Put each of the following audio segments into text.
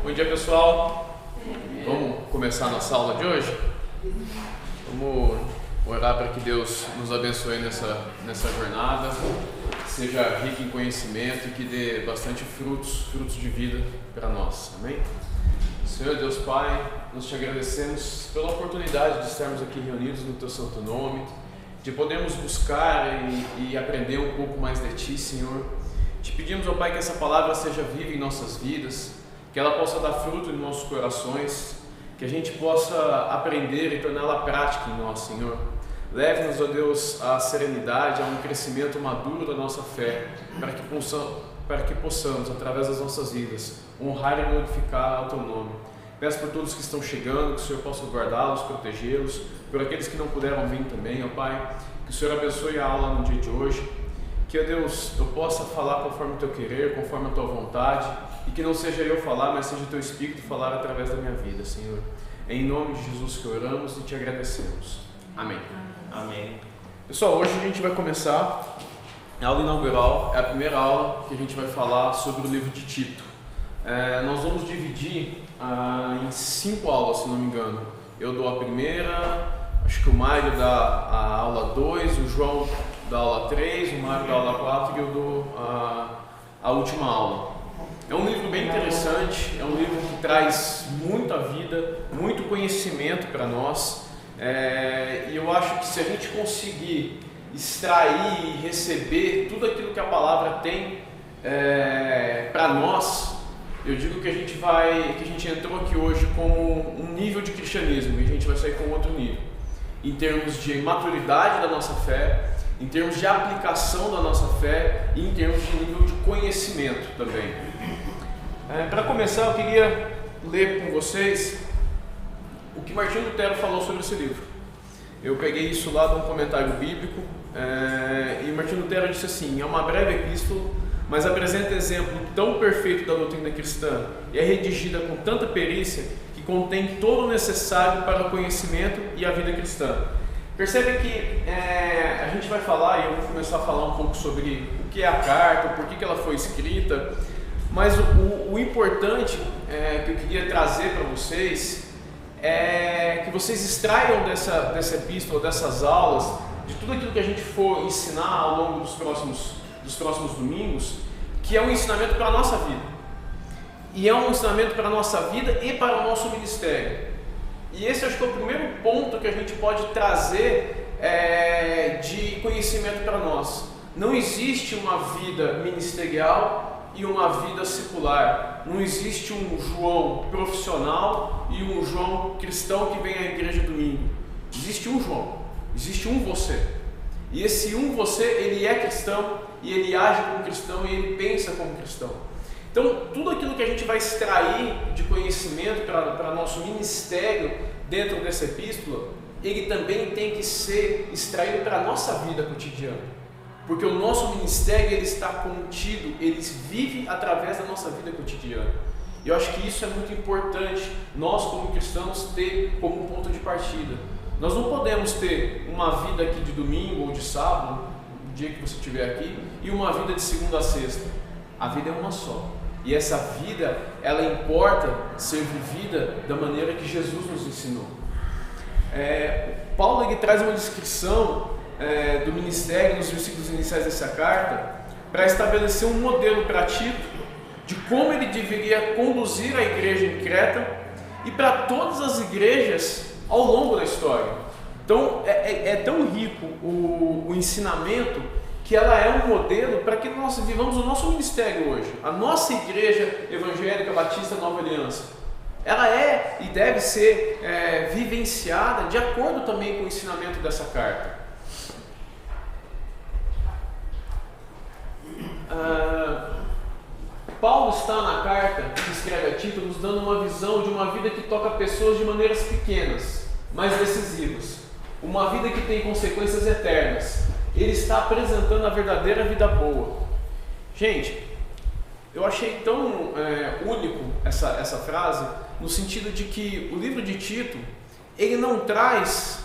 Bom dia, pessoal. Vamos começar a nossa aula de hoje? Vamos orar para que Deus nos abençoe nessa jornada, seja rico em conhecimento e que dê bastante frutos de vida para nós. Amém? Senhor Deus Pai, nós te agradecemos pela oportunidade de estarmos aqui reunidos no Teu Santo Nome, de podermos buscar e aprender um pouco mais de Ti, Senhor. Te pedimos, ó Pai, que essa palavra seja viva em nossas vidas, que ela possa dar fruto em nossos corações, que a gente possa aprender e torná-la prática em nós, Senhor. Leve-nos, ó Deus, à serenidade, a um crescimento maduro da nossa fé, para que possamos, através das nossas vidas, honrar e glorificar ao Teu nome. Peço por todos que estão chegando, que o Senhor possa guardá-los, protegê-los, por aqueles que não puderam vir também, ó Pai, que o Senhor abençoe a aula no dia de hoje, que, ó Deus, eu possa falar conforme o Teu querer, conforme a Tua vontade, e que não seja eu falar, mas seja o Teu Espírito falar através da minha vida, Senhor. É em nome de Jesus que oramos e te agradecemos. Amém. Amém. Pessoal, hoje a gente vai começar a aula inaugural, é a primeira aula que a gente vai falar sobre o livro de Tito. Nós vamos dividir em 5 aulas, se não me engano. Eu dou a primeira, acho que o Mário dá a aula 2, o João dá a aula 3, o Mário dá a aula 4 e eu dou a última aula. É um livro bem interessante, é um livro que traz muita vida, muito conhecimento para nós. E eu acho que se a gente conseguir extrair e receber tudo aquilo que a palavra tem para nós, eu digo que a gente entrou aqui hoje com um nível de cristianismo e a gente vai sair com outro nível, em termos de maturidade da nossa fé, em termos de aplicação da nossa fé e em termos de nível de conhecimento também. Para começar, eu queria ler com vocês o que Martinho Lutero falou sobre esse livro. Eu peguei isso lá de um comentário bíblico e Martinho Lutero disse assim: é uma breve epístola, mas apresenta exemplo tão perfeito da doutrina cristã e é redigida com tanta perícia que contém todo o necessário para o conhecimento e a vida cristã. Percebe que a gente vai falar, e eu vou começar a falar um pouco sobre o que é a carta, por que ela foi escrita, mas o importante que eu queria trazer para vocês é que vocês extraiam dessa epístola, dessas aulas, de tudo aquilo que a gente for ensinar ao longo dos próximos domingos, que é um ensinamento para a nossa vida. E é um ensinamento para a nossa vida e para o nosso ministério. E esse acho que é o primeiro ponto que a gente pode trazer de conhecimento para nós. Não existe uma vida ministerial e uma vida secular. Não existe um João profissional e um João cristão que vem à igreja domingo. Existe um João, existe um você. E esse um você, ele é cristão e ele age como cristão e ele pensa como cristão. Então, tudo aquilo que a gente vai extrair de conhecimento para nosso ministério dentro dessa epístola, ele também tem que ser extraído para a nossa vida cotidiana. Porque o nosso ministério, ele está contido, ele vive através da nossa vida cotidiana. E eu acho que isso é muito importante, nós como cristãos, ter como um ponto de partida. Nós não podemos ter uma vida aqui de domingo ou de sábado, no dia que você estiver aqui, e uma vida de segunda a sexta. A vida é uma só. E essa vida, ela importa ser vivida da maneira que Jesus nos ensinou. Paulo, ele traz uma descrição do ministério nos versículos iniciais dessa carta para estabelecer um modelo para Tito de como ele deveria conduzir a igreja em Creta e para todas as igrejas ao longo da história. Então é tão rico o ensinamento que ela é um modelo para que nós vivamos o nosso ministério hoje. A nossa igreja evangélica batista Nova Aliança, ela é e deve ser vivenciada de acordo também com o ensinamento dessa carta. Paulo está na carta que escreve a Tito nos dando uma visão de uma vida que toca pessoas de maneiras pequenas, mas decisivas, uma vida que tem consequências eternas. Ele está apresentando a verdadeira vida boa. Gente, eu achei tão único essa frase, no sentido de que o livro de Tito, ele não traz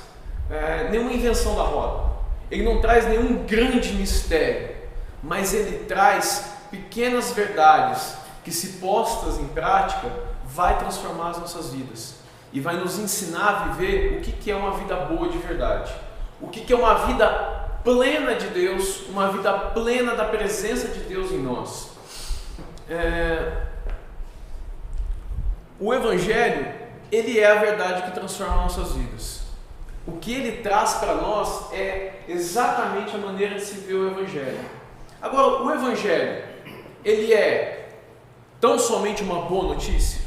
nenhuma invenção da roda, ele não traz nenhum grande mistério, mas ele traz pequenas verdades que, se postas em prática, vai transformar as nossas vidas e vai nos ensinar a viver o que é uma vida boa de verdade, o que é uma vida plena de Deus, uma vida plena da presença de Deus em nós. O Evangelho, ele é a verdade que transforma nossas vidas. O que ele traz para nós é exatamente a maneira de se ver o Evangelho. Agora, o Evangelho, ele é tão somente uma boa notícia?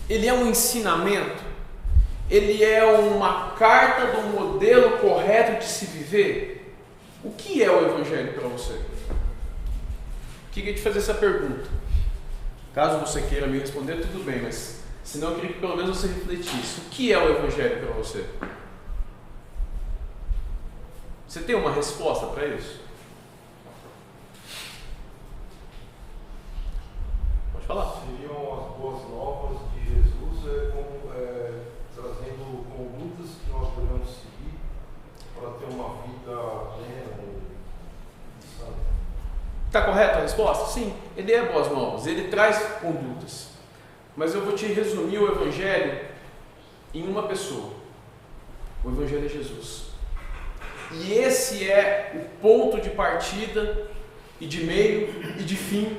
Ele é um ensinamento? Ele é uma carta do modelo correto de se viver? O que é o Evangelho para você? Queria te fazer essa pergunta. Caso você queira me responder, tudo bem, mas senão eu queria que pelo menos você refletisse. O que é o Evangelho para você? Você tem uma resposta para isso? Pode falar. Seriam as boas novas de Jesus, trazendo condutas que nós devemos seguir para ter uma vida plena e santa. Está correta a resposta? Sim, ele é boas novas, ele traz condutas. Mas eu vou te resumir o Evangelho em uma pessoa. O Evangelho é Jesus. E esse é o ponto de partida e de meio e de fim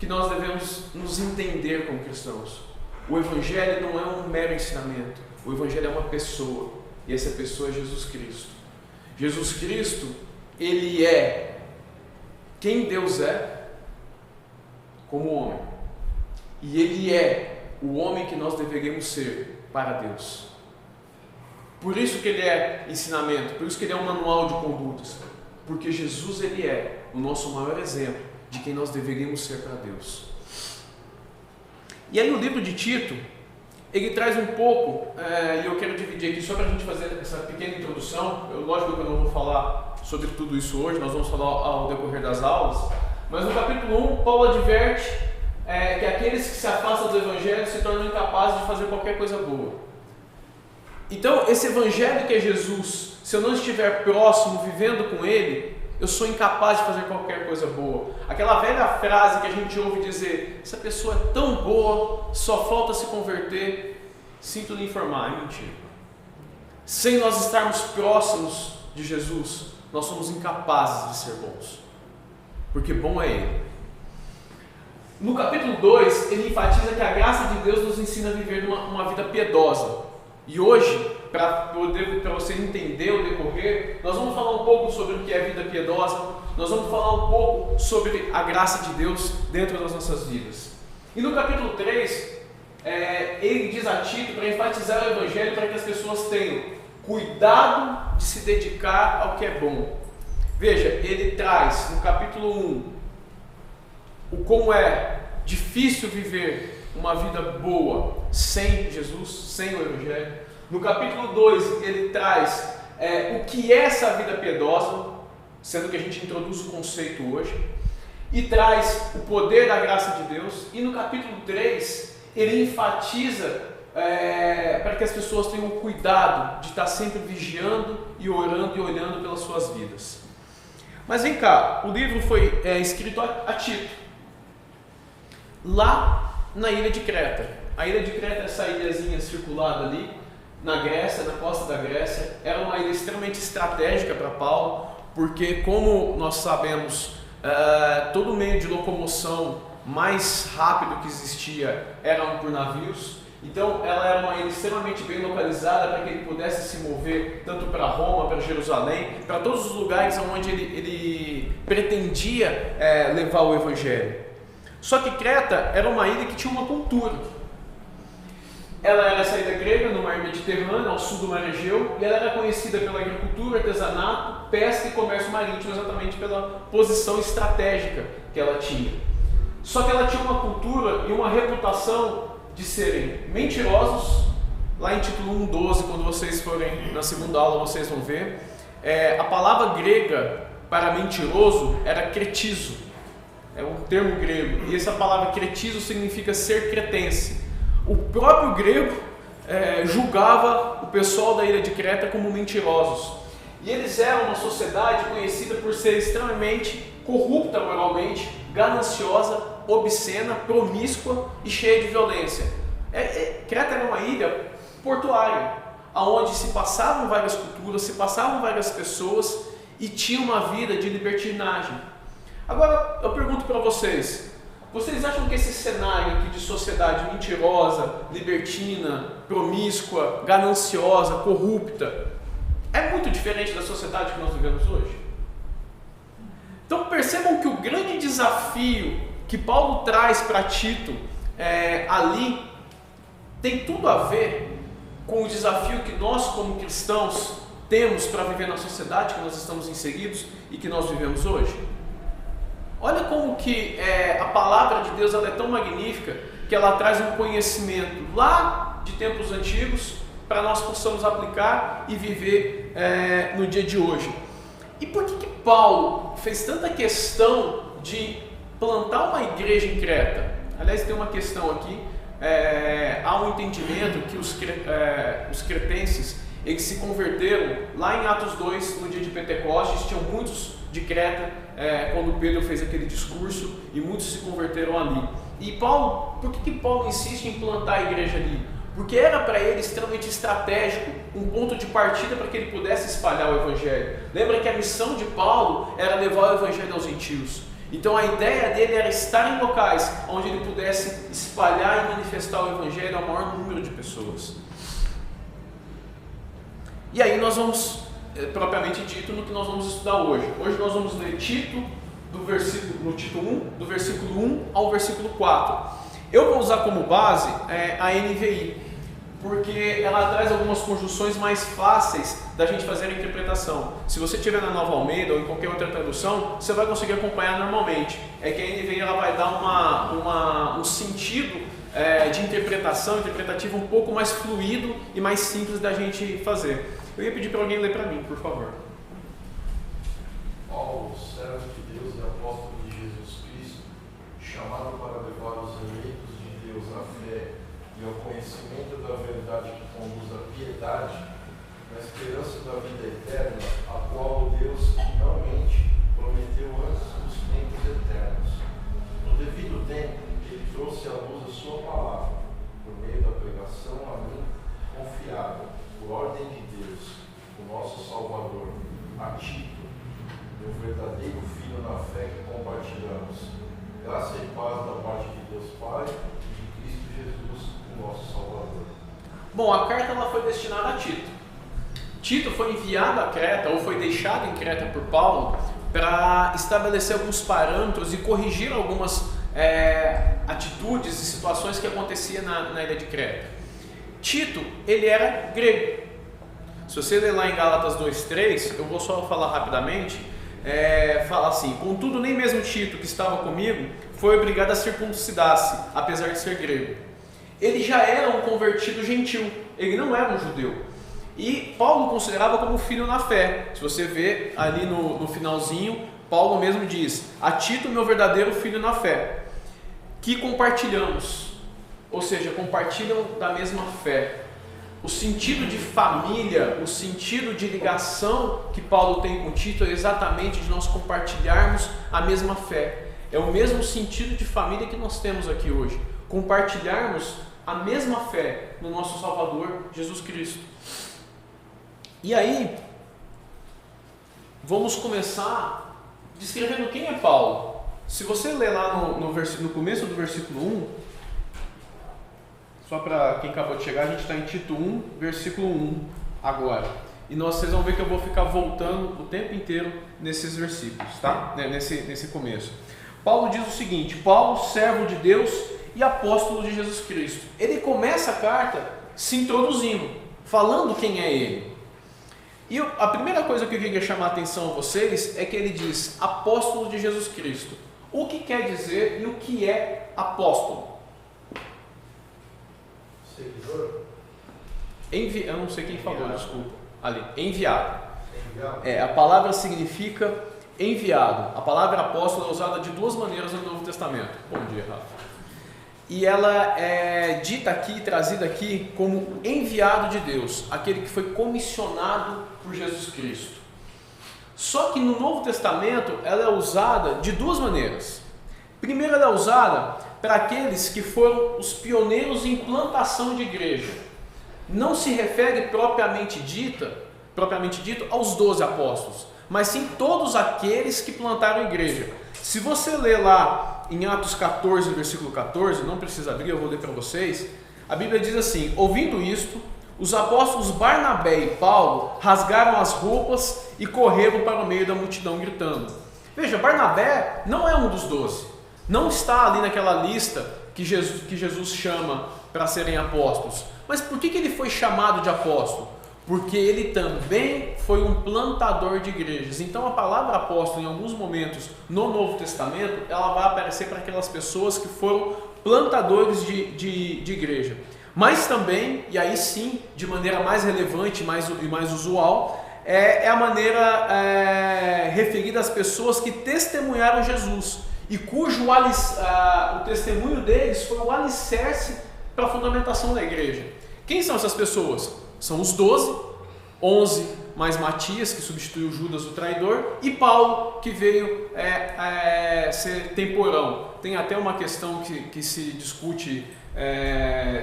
que nós devemos nos entender como cristãos. O Evangelho não é um mero ensinamento. O Evangelho é uma pessoa. E essa pessoa é Jesus Cristo. Jesus Cristo, ele é quem Deus é como homem. E ele é o homem que nós deveríamos ser para Deus. Por isso que ele é ensinamento, por isso que ele é um manual de condutas. Porque Jesus, ele é o nosso maior exemplo de quem nós deveríamos ser para Deus. E aí o livro de Tito, ele traz um pouco, e eu quero dividir aqui só para a gente fazer essa pequena introdução. Lógico que eu não vou falar sobre tudo isso hoje, nós vamos falar ao decorrer das aulas. Mas no capítulo 1, Paulo adverte que aqueles que se afastam do Evangelho se tornam incapazes de fazer qualquer coisa boa. Então, esse Evangelho que é Jesus, se eu não estiver próximo, vivendo com ele, eu sou incapaz de fazer qualquer coisa boa. Aquela velha frase que a gente ouve dizer: essa pessoa é tão boa, só falta se converter. Sinto lhe informar, é mentira. Sem nós estarmos próximos de Jesus, nós somos incapazes de ser bons, porque bom é ele. No capítulo 2, ele enfatiza que a graça de Deus nos ensina a viver uma vida piedosa. E hoje, para você entender o decorrer, nós vamos falar um pouco sobre o que é vida piedosa, nós vamos falar um pouco sobre a graça de Deus dentro das nossas vidas. E no capítulo 3, ele diz a Tito para enfatizar o Evangelho, para que as pessoas tenham cuidado de se dedicar ao que é bom. Veja, ele traz no capítulo 1 o como é difícil viver uma vida boa sem Jesus, sem o Evangelho. No capítulo 2 ele traz o que é essa vida piedosa, sendo que a gente introduz o conceito hoje, e traz o poder da graça de Deus. E no capítulo 3 ele enfatiza para que as pessoas tenham cuidado de estar sempre vigiando e orando e olhando pelas suas vidas. Mas vem cá, o livro foi escrito a Tito, lá na ilha de Creta. A ilha de Creta é essa ilhazinha circulada ali, na Grécia, na costa da Grécia. Era uma ilha extremamente estratégica para Paulo, porque, como nós sabemos, todo meio de locomoção mais rápido que existia eram por navios. Então ela era uma ilha extremamente bem localizada para que ele pudesse se mover tanto para Roma, para Jerusalém, para todos os lugares onde ele pretendia levar o Evangelho. Só que Creta era uma ilha que tinha uma cultura. Ela era essa ilha grega no mar Mediterrâneo, ao sul do mar Egeu, e ela era conhecida pela agricultura, artesanato, pesca e comércio marítimo, exatamente pela posição estratégica que ela tinha. Só que ela tinha uma cultura e uma reputação de serem mentirosos. Lá em título 1:12, quando vocês forem na segunda aula, vocês vão ver. A palavra grega para mentiroso era cretizo. É um termo grego, e essa palavra cretizo significa ser cretense. O próprio grego julgava o pessoal da ilha de Creta como mentirosos. E eles eram uma sociedade conhecida por ser extremamente corrupta moralmente, gananciosa, obscena, promíscua e cheia de violência. Creta era uma ilha portuária, onde se passavam várias culturas, se passavam várias pessoas e tinha uma vida de libertinagem. Agora eu pergunto para vocês acham que esse cenário aqui de sociedade mentirosa, libertina, promíscua, gananciosa, corrupta, é muito diferente da sociedade que nós vivemos hoje? Então percebam que o grande desafio que Paulo traz para Tito ali tem tudo a ver com o desafio que nós como cristãos temos para viver na sociedade que nós estamos inseridos e que nós vivemos hoje. Olha como que a palavra de Deus ela é tão magnífica que ela traz um conhecimento lá de tempos antigos para nós possamos aplicar e viver no dia de hoje. E por que Paulo fez tanta questão de plantar uma igreja em Creta? Aliás, tem uma questão aqui, há um entendimento que os cretenses eles se converteram lá em Atos 2, no dia de Pentecostes, tinham muitos de Creta, quando Pedro fez aquele discurso, e muitos se converteram ali. E Paulo, por que Paulo insiste em plantar a igreja ali? Porque era para ele extremamente estratégico, um ponto de partida para que ele pudesse espalhar o Evangelho. Lembra que a missão de Paulo era levar o Evangelho aos gentios. Então a ideia dele era estar em locais onde ele pudesse espalhar e manifestar o Evangelho ao maior número de pessoas. E aí nós vamos, propriamente dito, no que nós vamos estudar hoje. Hoje nós vamos ler Tito, no Tito 1, do versículo 1 ao versículo 4. Eu vou usar como base a NVI, porque ela traz algumas conjunções mais fáceis da gente fazer a interpretação. Se você estiver na Nova Almeida ou em qualquer outra tradução, você vai conseguir acompanhar normalmente. É que a NVI ela vai dar um sentido de interpretativo um pouco mais fluido e mais simples da gente fazer. Eu ia pedir para alguém ler para mim, por favor. Paulo, servo de Deus e apóstolo de Jesus Cristo, chamado para levar os eleitos de Deus à fé e ao conhecimento da verdade que conduz à piedade, na esperança da vida eterna, a qual Deus finalmente prometeu antes dos tempos eternos. No devido tempo, ele trouxe à luz a sua palavra, por meio da pregação a mim confiada, por ordem de Deus, o nosso Salvador, a Tito, meu verdadeiro filho na fé que compartilhamos. Graça e paz da parte de Deus Pai e de Cristo Jesus, o nosso Salvador. Bom, a carta ela foi destinada a Tito. Tito foi enviado a Creta, ou foi deixado em Creta por Paulo, para estabelecer alguns parâmetros e corrigir algumas atitudes e situações que aconteciam na ilha de Creta. Tito, ele era grego. Se você ler lá em Gálatas 2:3, eu vou só falar rapidamente, fala assim: contudo nem mesmo Tito, que estava comigo, foi obrigado a circuncidar-se, apesar de ser grego. Ele já era um convertido gentil, ele não era um judeu. E Paulo considerava como filho na fé. Se você vê ali no finalzinho, Paulo mesmo diz: a Tito, meu verdadeiro filho na fé, que compartilhamos, ou seja, compartilham da mesma fé. O sentido de família, o sentido de ligação que Paulo tem com Tito é exatamente de nós compartilharmos a mesma fé. É o mesmo sentido de família que nós temos aqui hoje. Compartilharmos a mesma fé no nosso Salvador, Jesus Cristo. E aí, vamos começar descrevendo quem é Paulo. Se você ler lá no começo do versículo 1, só para quem acabou de chegar, a gente está em Tito 1, versículo 1 agora. E vocês vão ver que eu vou ficar voltando o tempo inteiro nesses versículos, tá? Nesse começo. Paulo diz o seguinte: Paulo, servo de Deus e apóstolo de Jesus Cristo. Ele começa a carta se introduzindo, falando quem é ele. E a primeira coisa que eu queria chamar a atenção a vocês é que ele diz apóstolo de Jesus Cristo. O que quer dizer e o que é apóstolo? Seguidor? Eu não sei quem falou, desculpa. Ali, enviado. Enviado. A palavra significa enviado. A palavra apóstolo é usada de duas maneiras no Novo Testamento. Bom dia, Rafa. E ela é dita aqui, trazida aqui como enviado de Deus, aquele que foi comissionado por Jesus Cristo. Só que no Novo Testamento ela é usada de duas maneiras. Primeiro, ela é usada para aqueles que foram os pioneiros em plantação de igreja. Não se refere propriamente dito aos 12 apóstolos, mas sim todos aqueles que plantaram a igreja. Se você ler lá em Atos 14, versículo 14, não precisa abrir, eu vou ler para vocês. A Bíblia diz assim: ouvindo isto, os apóstolos Barnabé e Paulo rasgaram as roupas e correram para o meio da multidão gritando. Veja, Barnabé não é um dos 12, não está ali naquela lista que Jesus chama para serem apóstolos. Mas por que ele foi chamado de apóstolo? Porque ele também foi um plantador de igrejas. Então a palavra apóstolo, em alguns momentos no Novo Testamento, ela vai aparecer para aquelas pessoas que foram plantadores de igreja. Mas também, e aí sim, de maneira mais relevante e mais usual, é a maneira referida às pessoas que testemunharam Jesus e cujo o testemunho deles foi o alicerce para a fundamentação da igreja. Quem são essas pessoas? São os 12, 11 mais Matias, que substituiu Judas, o traidor, e Paulo, que veio ser temporão. Tem até uma questão que se discute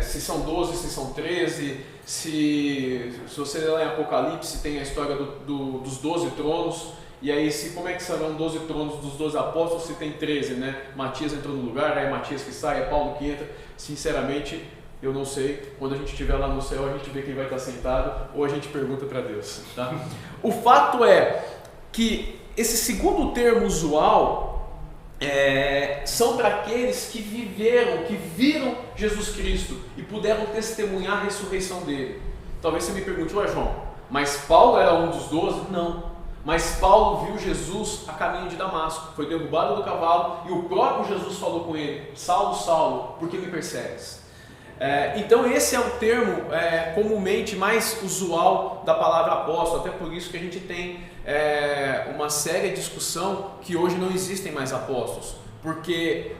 se são 12, se são 13, se você ler lá em Apocalipse tem a história dos 12 tronos, e aí como é que serão 12 tronos dos 12 apóstolos se tem 13, né? Matias entrou no lugar, é Matias que sai, é Paulo que entra. Sinceramente, eu não sei. Quando a gente estiver lá no céu, a gente vê quem vai estar sentado, ou a gente pergunta para Deus, tá? O fato é que esse segundo termo usual são para aqueles que viram Jesus Cristo e puderam testemunhar a ressurreição dele. Talvez você me pergunte: ué, João, mas Paulo era um dos 12? Não. Mas Paulo viu Jesus a caminho de Damasco, foi derrubado do cavalo e o próprio Jesus falou com ele: Saulo, Saulo, por que me persegues? Então esse é o termo comumente mais usual da palavra apóstolo, até por isso que a gente tem uma séria discussão que hoje não existem mais apóstolos, porque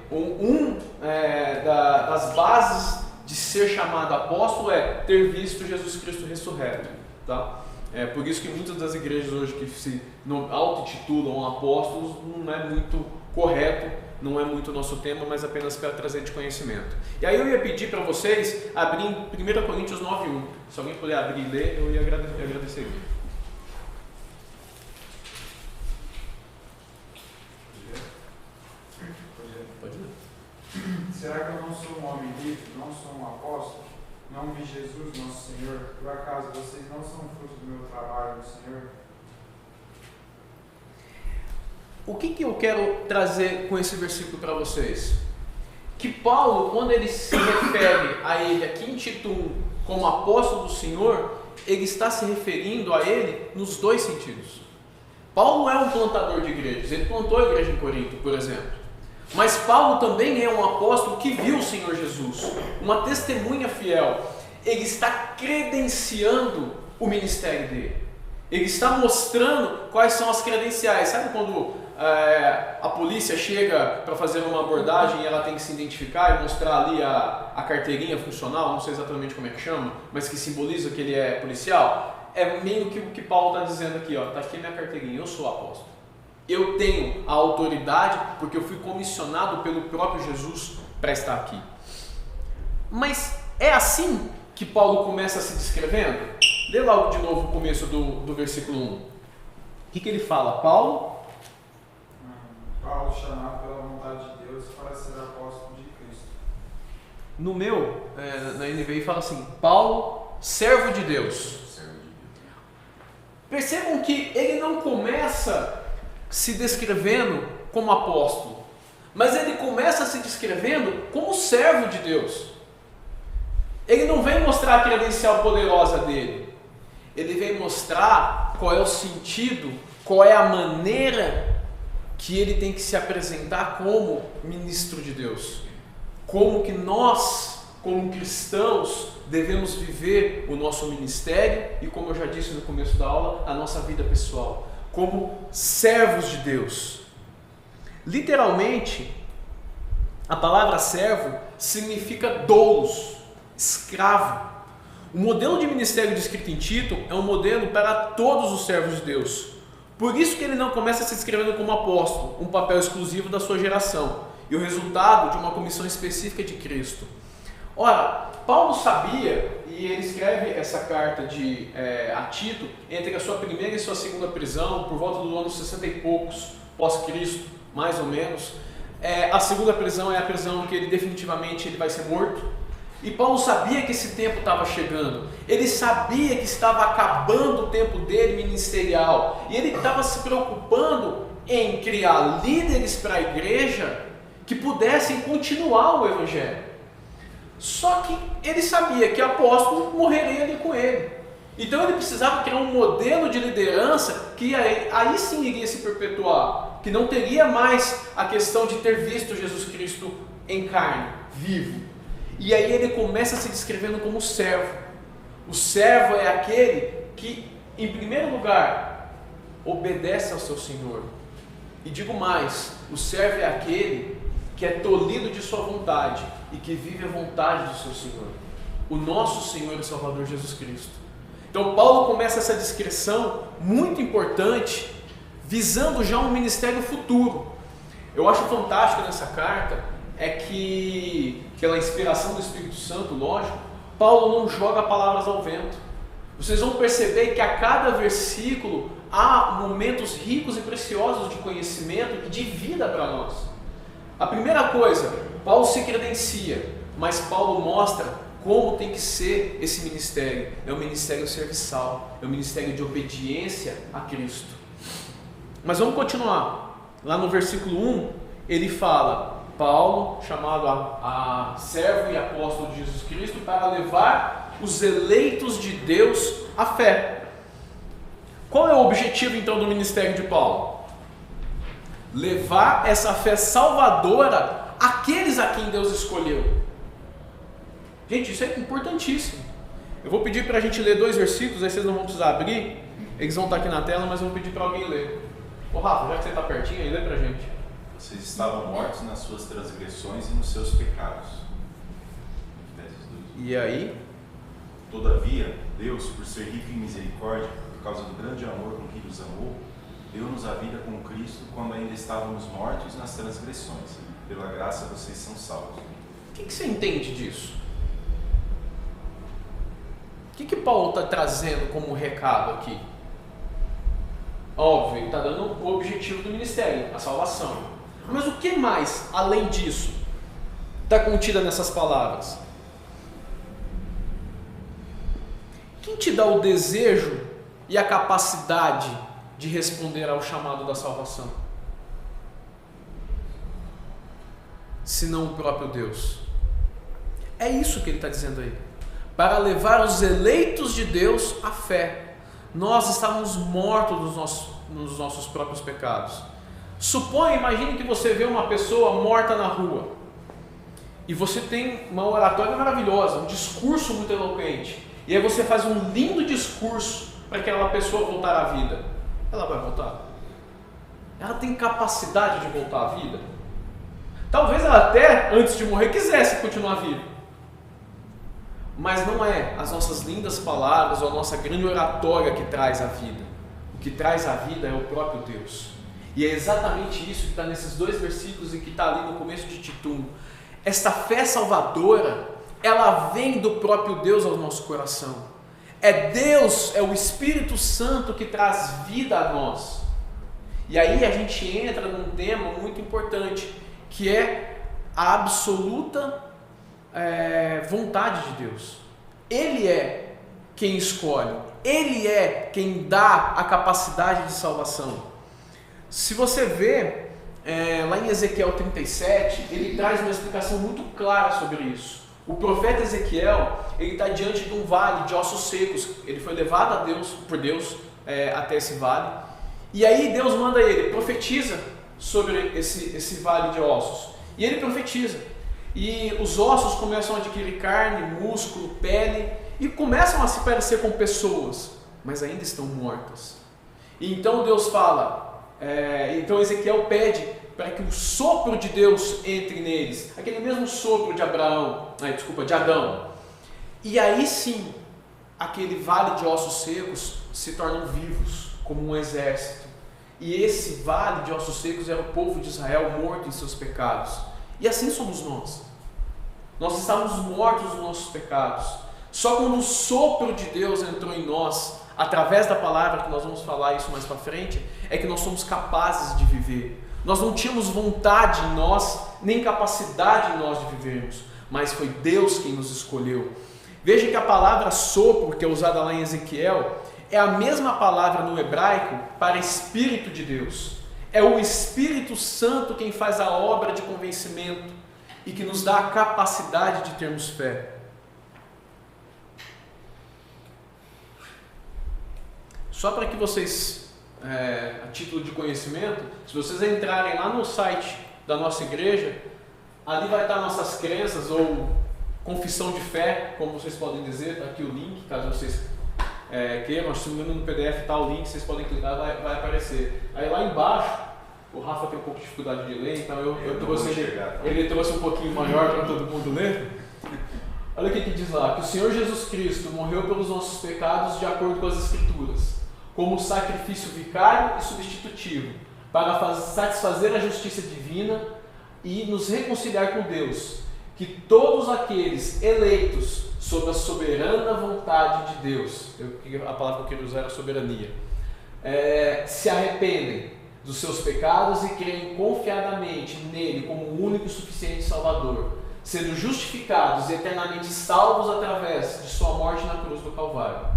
das bases de ser chamado apóstolo é ter visto Jesus Cristo ressurreto, tá? Por isso que muitas das igrejas hoje que se auto-intitulam apóstolos não é muito correto, não é muito o nosso tema, mas apenas para trazer de conhecimento. E aí eu ia pedir para vocês abrir em 1 Coríntios 9:1. Se alguém puder abrir e ler, eu ia agradecer. Pode ler. Será que eu não sou um homem livre, não sou um apóstolo? Não vi Jesus, nosso Senhor? Por acaso vocês não são fruto do meu trabalho no Senhor? O que eu quero trazer com esse versículo para vocês? Que Paulo, quando ele se refere a ele aqui em Tito 1 como apóstolo do Senhor, ele está se referindo a ele nos dois sentidos. Paulo é um plantador de igrejas, ele plantou a igreja em Corinto, por exemplo. Mas Paulo também é um apóstolo que viu o Senhor Jesus, uma testemunha fiel. Ele está credenciando o ministério dele. Ele está mostrando quais são as credenciais. Sabe quando a polícia chega para fazer uma abordagem e ela tem que se identificar e mostrar ali a carteirinha funcional, não sei exatamente como é que chama, mas que simboliza que ele é policial? É meio que o que Paulo está dizendo aqui, ó, está aqui a minha carteirinha, eu sou apóstolo. Eu tenho a autoridade porque eu fui comissionado pelo próprio Jesus para estar aqui. Mas é assim que Paulo começa se descrevendo? Lê logo de novo o começo do versículo 1. O que ele fala? Paulo, chamado pela vontade de Deus para ser apóstolo de Cristo. No meu, na NVI fala assim: Paulo, servo de Deus. Percebam que ele não começa se descrevendo como apóstolo, mas ele começa se descrevendo como servo de Deus. Ele não vem mostrar a credencial poderosa dele, ele vem mostrar qual é o sentido, qual é a maneira que ele tem que se apresentar como ministro de Deus, como que nós, como cristãos, devemos viver o nosso ministério e, como eu já disse no começo da aula, a nossa vida pessoal, como servos de Deus. Literalmente, a palavra servo significa doulos, escravo. O modelo de ministério descrito em Tito é um modelo para todos os servos de Deus. Por isso que ele não começa se descrevendo como apóstolo, um papel exclusivo da sua geração. e o resultado de uma comissão específica de Cristo. Ora, Paulo sabia, e ele escreve essa carta a Tito entre a sua primeira e sua segunda prisão, por volta do ano 60 e poucos pós-Cristo, mais ou menos. A segunda prisão é a prisão que ele definitivamente vai ser morto. E Paulo sabia que esse tempo estava chegando, ele sabia que estava acabando o tempo dele ministerial, e ele estava se preocupando em criar líderes para a igreja que pudessem continuar o evangelho. Só que ele sabia que apóstolo morreria ali com ele. Então ele precisava criar um modelo de liderança que aí sim iria se perpetuar, que não teria mais a questão de ter visto Jesus Cristo em carne, vivo. E aí ele começa se descrevendo como servo. O servo é aquele que, em primeiro lugar, obedece ao seu Senhor. E digo mais, o servo é aquele que é tolhido de sua vontade e que vive a vontade do seu Senhor, o nosso Senhor e Salvador Jesus Cristo. Então Paulo começa essa descrição muito importante, visando já um ministério futuro. Eu acho fantástico nessa carta que, pela inspiração do Espírito Santo, lógico, Paulo não joga palavras ao vento. Vocês vão perceber que a cada versículo há momentos ricos e preciosos de conhecimento e de vida para nós. A primeira coisa, Paulo se credencia, mas Paulo mostra como tem que ser esse ministério. É um ministério serviçal, é um ministério de obediência a Cristo. Mas vamos continuar. Lá no versículo 1, ele fala: Paulo, chamado a servo e apóstolo de Jesus Cristo, para levar os eleitos de Deus à fé. Qual é o objetivo então do ministério de Paulo? Levar essa fé salvadora àqueles a quem Deus escolheu. Gente, isso é importantíssimo. Eu vou pedir para a gente ler 2 versículos, aí vocês não vão precisar abrir, eles vão estar aqui na tela, mas eu vou pedir para alguém ler. Ô Rafa, já que você está pertinho aí, lê para a gente. Vocês estavam mortos nas suas transgressões e nos seus pecados. E aí? Todavia, Deus, por ser rico em misericórdia, por causa do grande amor com que nos amou, deu-nos a vida com Cristo quando ainda estávamos mortos nas transgressões. Pela graça vocês são salvos. O que você entende disso? O que Paulo está trazendo como recado aqui? Óbvio, ele está dando o objetivo do ministério, a salvação. Mas o que mais, além disso, está contida nessas palavras? Quem te dá o desejo e a capacidade de responder ao chamado da salvação? Senão o próprio Deus. É isso que ele está dizendo aí. Para levar os eleitos de Deus à fé. Nós estávamos mortos nos nossos próprios pecados. Imagine que você vê uma pessoa morta na rua. E você tem uma oratória maravilhosa, um discurso muito eloquente. E aí você faz um lindo discurso para aquela pessoa voltar à vida. Ela vai voltar? Ela tem capacidade de voltar à vida? Talvez ela até, antes de morrer, quisesse continuar viva. Mas não é as nossas lindas palavras ou a nossa grande oratória que traz a vida. O que traz a vida é o próprio Deus. E é exatamente isso que está nesses 2 versículos e que está ali no começo de Tito 1. Esta fé salvadora, ela vem do próprio Deus ao nosso coração. É Deus, é o Espírito Santo que traz vida a nós. E aí a gente entra num tema muito importante, que é a absoluta vontade de Deus. Ele é quem escolhe, Ele é quem dá a capacidade de salvação. Se você vê lá em Ezequiel 37, ele traz uma explicação muito clara sobre isso. O profeta Ezequiel, ele está diante de um vale de ossos secos. Ele foi levado por Deus até esse vale. E aí Deus manda ele, profetiza sobre esse vale de ossos. E ele profetiza. E os ossos começam a adquirir carne, músculo, pele, e começam a se parecer com pessoas, mas ainda estão mortas. E então Deus fala, então Ezequiel pede para que o sopro de Deus entre neles, aquele mesmo sopro de de Adão. E aí sim, aquele vale de ossos secos se tornam vivos, como um exército. E esse vale de ossos secos era o povo de Israel morto em seus pecados. E assim somos nós. Nós estávamos mortos nos nossos pecados. Só quando o sopro de Deus entrou em nós, através da palavra, que nós vamos falar isso mais para frente, é que nós somos capazes de viver. Nós não tínhamos vontade em nós, nem capacidade em nós de vivermos, mas foi Deus quem nos escolheu. Veja que a palavra sopro, que é usada lá em Ezequiel, é a mesma palavra no hebraico para Espírito de Deus. É o Espírito Santo quem faz a obra de convencimento e que nos dá a capacidade de termos fé. Só para que vocês, a título de conhecimento, se vocês entrarem lá no site da nossa igreja, ali vai estar nossas crenças ou confissão de fé, como vocês podem dizer, está aqui o link, caso vocês queiram, se não me engano no PDF está o link, vocês podem clicar, vai aparecer. Aí lá embaixo, o Rafa tem um pouco de dificuldade de ler, então eu trouxe ele trouxe um pouquinho maior para todo mundo ler. Olha o que diz lá, que o Senhor Jesus Cristo morreu pelos nossos pecados de acordo com as Escrituras, como sacrifício vicário e substitutivo, para satisfazer a justiça divina e nos reconciliar com Deus, que todos aqueles eleitos sob a soberana vontade de Deus, a palavra que eu quero usar é soberania, se arrependem dos seus pecados e creem confiadamente nele como o único e suficiente Salvador, sendo justificados e eternamente salvos através de sua morte na cruz do Calvário.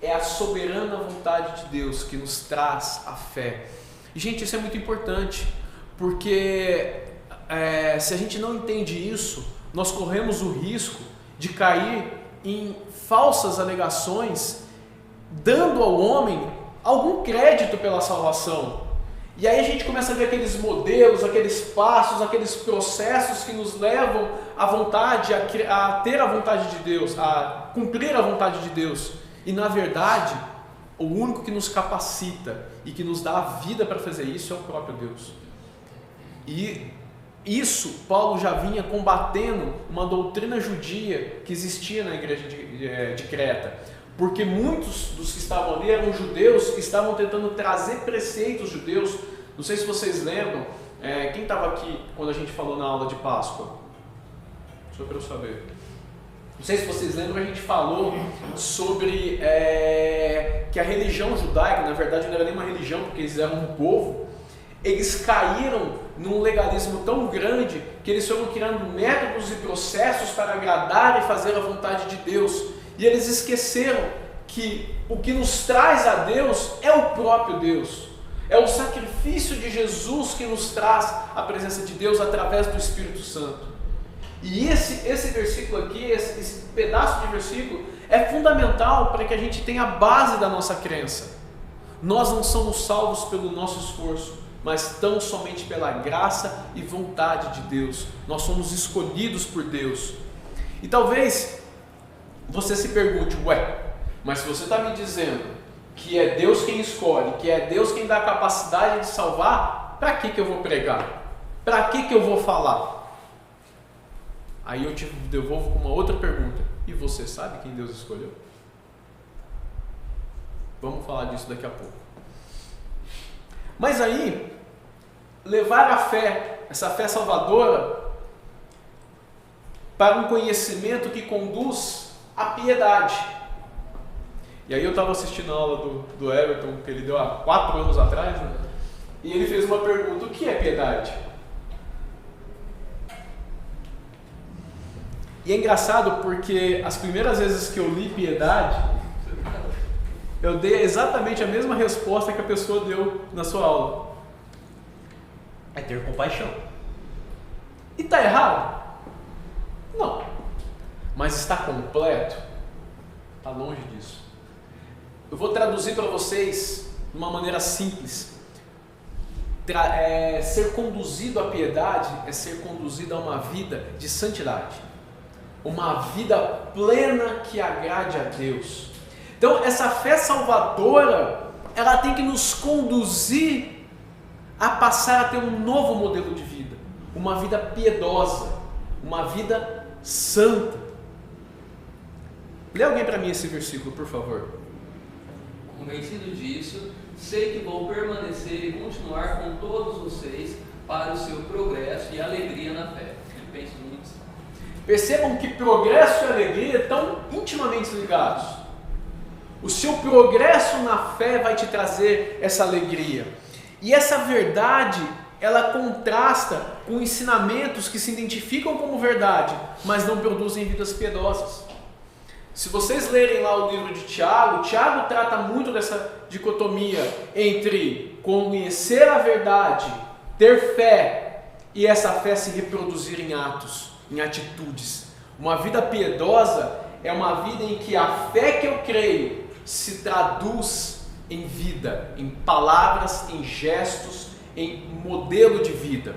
É a soberana vontade de Deus que nos traz a fé. E, gente, isso é muito importante, porque se a gente não entende isso, nós corremos o risco de cair em falsas alegações, dando ao homem algum crédito pela salvação. E aí a gente começa a ver aqueles modelos, aqueles passos, aqueles processos que nos levam à vontade, a ter a vontade de Deus, a cumprir a vontade de Deus. E na verdade, o único que nos capacita e que nos dá a vida para fazer isso é o próprio Deus. E isso Paulo já vinha combatendo uma doutrina judia que existia na igreja de Creta, porque muitos dos que estavam ali eram judeus que estavam tentando trazer preceitos judeus. Não sei se vocês lembram, quem estava aqui quando a gente falou na aula de Páscoa? Só para eu saber. Não sei se vocês lembram, a gente falou sobre que a religião judaica, na verdade não era nem uma religião, porque eles eram um povo, eles caíram num legalismo tão grande que eles foram criando métodos e processos para agradar e fazer a vontade de Deus. E eles esqueceram que o que nos traz a Deus é o próprio Deus. É o sacrifício de Jesus que nos traz a presença de Deus através do Espírito Santo. E esse versículo aqui, esse pedaço de versículo, é fundamental para que a gente tenha a base da nossa crença. Nós não somos salvos pelo nosso esforço, mas tão somente pela graça e vontade de Deus. Nós somos escolhidos por Deus. E talvez você se pergunte, mas se você está me dizendo que é Deus quem escolhe, que é Deus quem dá a capacidade de salvar, para que eu vou pregar? Para que eu vou falar? Aí eu te devolvo com uma outra pergunta. E você sabe quem Deus escolheu? Vamos falar disso daqui a pouco. Mas aí, levar a fé, essa fé salvadora, para um conhecimento que conduz à piedade. E aí eu estava assistindo a aula do Everton, que ele deu há 4 anos atrás, né? E ele fez uma pergunta: o que é piedade? E é engraçado porque as primeiras vezes que eu li piedade, eu dei exatamente a mesma resposta que a pessoa deu na sua aula. É ter compaixão. E está errado? Não. Mas está completo? Está longe disso. Eu vou traduzir para vocês de uma maneira simples. Ser conduzido à piedade é ser conduzido a uma vida de santidade. Uma vida plena que agrade a Deus. Então essa fé salvadora, ela tem que nos conduzir a passar a ter um novo modelo de vida. Uma vida piedosa, uma vida santa. Lê alguém para mim esse versículo, por favor. Convencido disso, sei que vou permanecer e continuar com todos vocês para o seu progresso e alegria na fé. Filipenses 1:5. Percebam que progresso e alegria estão intimamente ligados. O seu progresso na fé vai te trazer essa alegria. E essa verdade, ela contrasta com ensinamentos que se identificam como verdade, mas não produzem vidas piedosas. Se vocês lerem lá o livro de Tiago, Tiago trata muito dessa dicotomia entre conhecer a verdade, ter fé e essa fé se reproduzir em atos, em atitudes. Uma vida piedosa é uma vida em que a fé que eu creio se traduz em vida, em palavras, em gestos, em modelo de vida.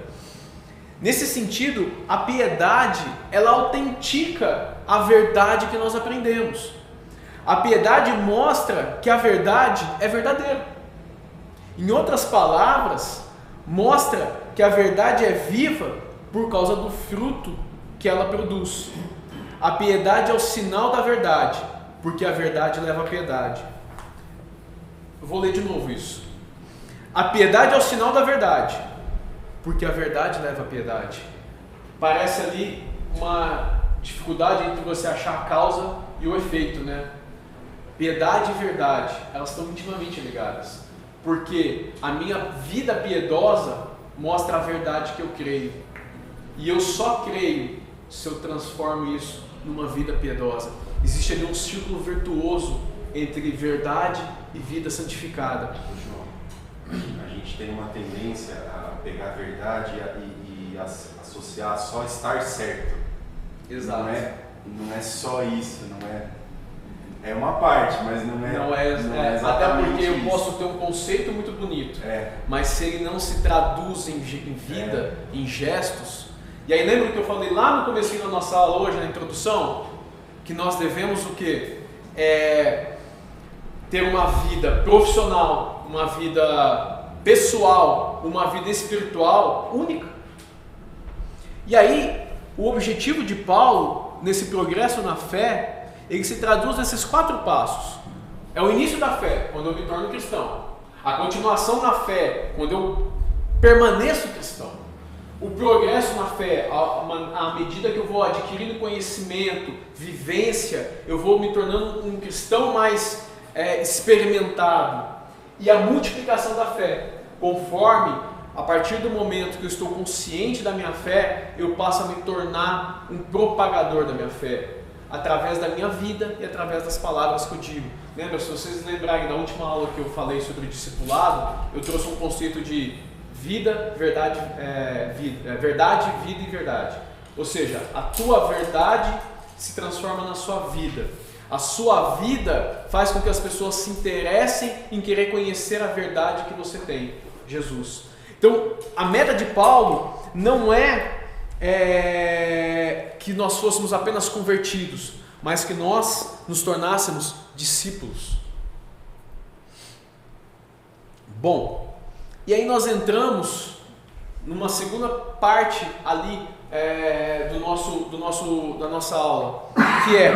Nesse sentido, a piedade, ela autentica a verdade que nós aprendemos. A piedade mostra que a verdade é verdadeira. Em outras palavras, mostra que a verdade é viva por causa do fruto que ela produz. A piedade é o sinal da verdade, porque a verdade leva à piedade. Eu vou ler de novo isso. A piedade é o sinal da verdade, porque a verdade leva à piedade. Parece ali uma dificuldade entre você achar a causa e o efeito, né? Piedade e verdade, elas estão intimamente ligadas, porque a minha vida piedosa mostra a verdade que eu creio, e eu só creio se eu transformo isso numa vida piedosa. Existe ali um círculo virtuoso entre verdade e vida santificada. A gente tem uma tendência a pegar a verdade e associar só estar certo. Exato. Não é só isso, não é. É uma parte, mas não é exatamente até porque eu isso. posso ter um conceito muito bonito, mas se ele não se traduz em vida, em gestos. E aí lembra que eu falei lá no comecinho da nossa aula hoje, na introdução, que nós devemos o quê? Ter uma vida profissional, uma vida pessoal, uma vida espiritual única. E aí, o objetivo de Paulo, nesse progresso na fé, ele se traduz nesses 4 passos. É o início da fé, quando eu me torno cristão. A continuação na fé, quando eu permaneço cristão. O progresso na fé, à medida que eu vou adquirindo conhecimento, vivência, eu vou me tornando um cristão mais experimentado. E a multiplicação da fé, conforme, a partir do momento que eu estou consciente da minha fé, eu passo a me tornar um propagador da minha fé, através da minha vida e através das palavras que eu digo. Lembra, se vocês lembrarem da última aula que eu falei sobre discipulado, eu trouxe um conceito de vida, verdade, verdade, vida e verdade. Ou seja, a tua verdade se transforma na sua vida. A sua vida faz com que as pessoas se interessem em querer conhecer a verdade que você tem, Jesus. Então, a meta de Paulo não é que nós fôssemos apenas convertidos, mas que nós nos tornássemos discípulos. Bom, e aí nós entramos numa segunda parte ali da nossa aula, que é: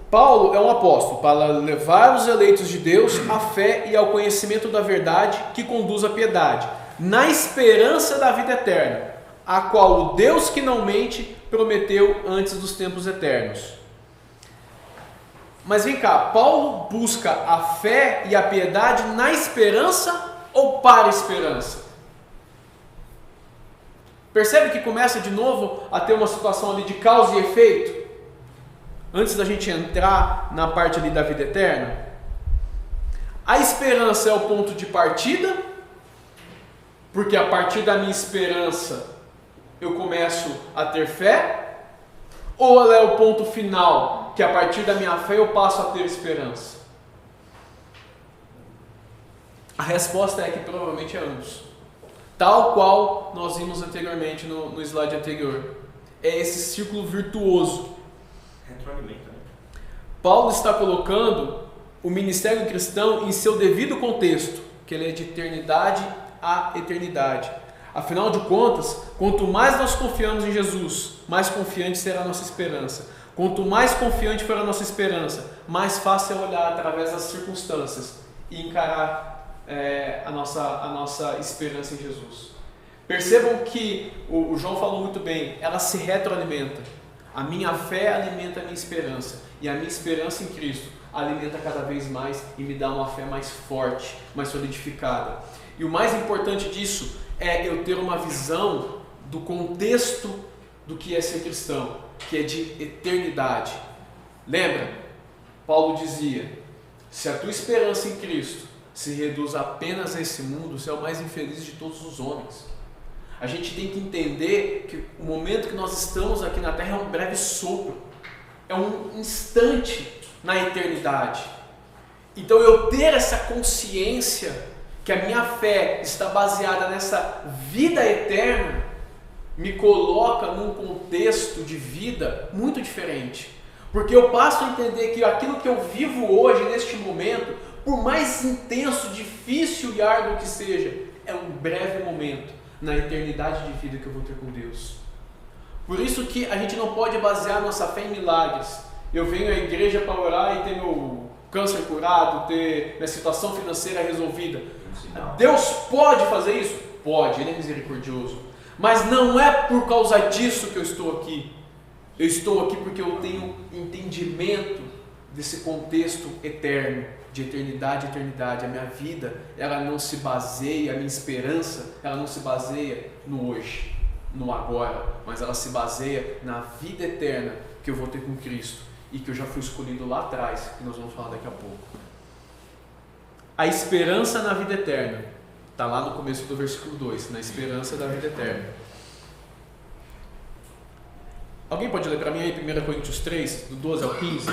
Paulo é um apóstolo para levar os eleitos de Deus à fé e ao conhecimento da verdade que conduz à piedade, na esperança da vida eterna, a qual o Deus que não mente prometeu antes dos tempos eternos. Mas vem cá, Paulo busca a fé e a piedade na esperança ou para a esperança? Percebe que começa de novo a ter uma situação ali de causa e efeito? Antes da gente entrar na parte ali da vida eterna. A esperança é o ponto de partida, porque a partir da minha esperança eu começo a ter fé? Ou ela é o ponto final, que a partir da minha fé eu passo a ter esperança? A resposta é que provavelmente é ambos. Tal qual nós vimos anteriormente no slide anterior. É esse círculo virtuoso. Retroalimenta, né? Paulo está colocando o ministério cristão em seu devido contexto, que ele é de eternidade a eternidade. Afinal de contas, quanto mais nós confiamos em Jesus, mais confiante será a nossa esperança. Quanto mais confiante for a nossa esperança, mais fácil é olhar através das circunstâncias e encarar a nossa esperança em Jesus. Percebam que o João falou muito bem, ela se retroalimenta. A minha fé alimenta a minha esperança, e a minha esperança em Cristo alimenta cada vez mais e me dá uma fé mais forte, mais solidificada. E o mais importante disso é eu ter uma visão do contexto do que é ser cristão, que é de eternidade. Lembra? Paulo dizia, se a tua esperança em Cristo se reduz apenas a esse mundo, você é o mais infeliz de todos os homens. A gente tem que entender que o momento que nós estamos aqui na Terra é um breve sopro, é um instante na eternidade. Então eu ter essa consciência que a minha fé está baseada nessa vida eterna me coloca num contexto de vida muito diferente. Porque eu passo a entender que aquilo que eu vivo hoje, neste momento, por mais intenso, difícil e árduo que seja, é um breve momento na eternidade de vida que eu vou ter com Deus. Por isso que a gente não pode basear nossa fé em milagres. Eu venho à igreja para orar e ter meu câncer curado, ter minha situação financeira resolvida. Deus pode fazer isso? Pode, Ele é misericordioso. Mas não é por causa disso que eu estou aqui. Eu estou aqui porque eu tenho entendimento desse contexto eterno, de eternidade a eternidade. A minha vida, ela não se baseia, a minha esperança, ela não se baseia no hoje, no agora, mas ela se baseia na vida eterna que eu vou ter com Cristo e que eu já fui escolhido lá atrás, que nós vamos falar daqui a pouco. A esperança na vida eterna está lá no começo do versículo 2, na esperança da vida eterna. Alguém pode ler para mim aí 1 Coríntios 3, do 12 ao 15? Se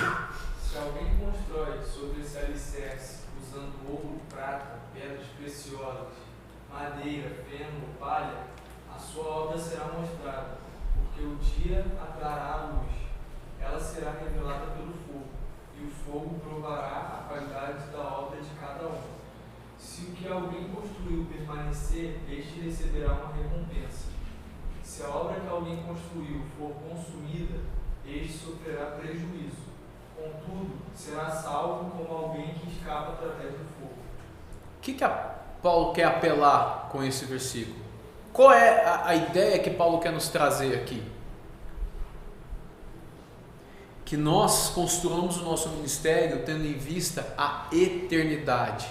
alguém constrói sobre esse alicerce usando ouro, prata, pedras preciosas, madeira, feno, palha, a sua obra será mostrada, porque o dia trará a luz. Ela será revelada pelo fogo, e o fogo provará a qualidade da obra de cada um. Se o que alguém construiu permanecer, este receberá uma recompensa. Se a obra que alguém construiu for consumida, este sofrerá prejuízo. Contudo, será salvo como alguém que escapa através do fogo. O que Paulo quer apelar com esse versículo? Qual é a ideia que Paulo quer nos trazer aqui? Que nós construamos o nosso ministério tendo em vista a eternidade.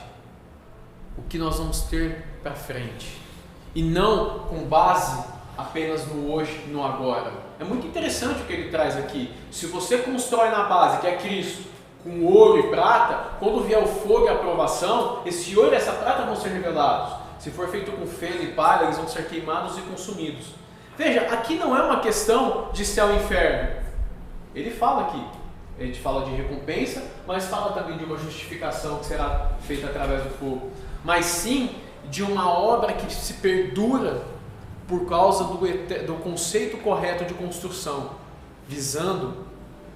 O que nós vamos ter para frente. E não com base apenas no hoje, no agora. É muito interessante o que ele traz aqui. Se você constrói na base, que é Cristo, com ouro e prata, quando vier o fogo e a provação, esse ouro e essa prata vão ser revelados. Se for feito com feno e palha, eles vão ser queimados e consumidos. Veja, aqui não é uma questão de céu e inferno. Ele fala aqui. Ele fala de recompensa, mas fala também de uma justificação que será feita através do fogo. Mas sim de uma obra que se perdura por causa do conceito correto de construção, visando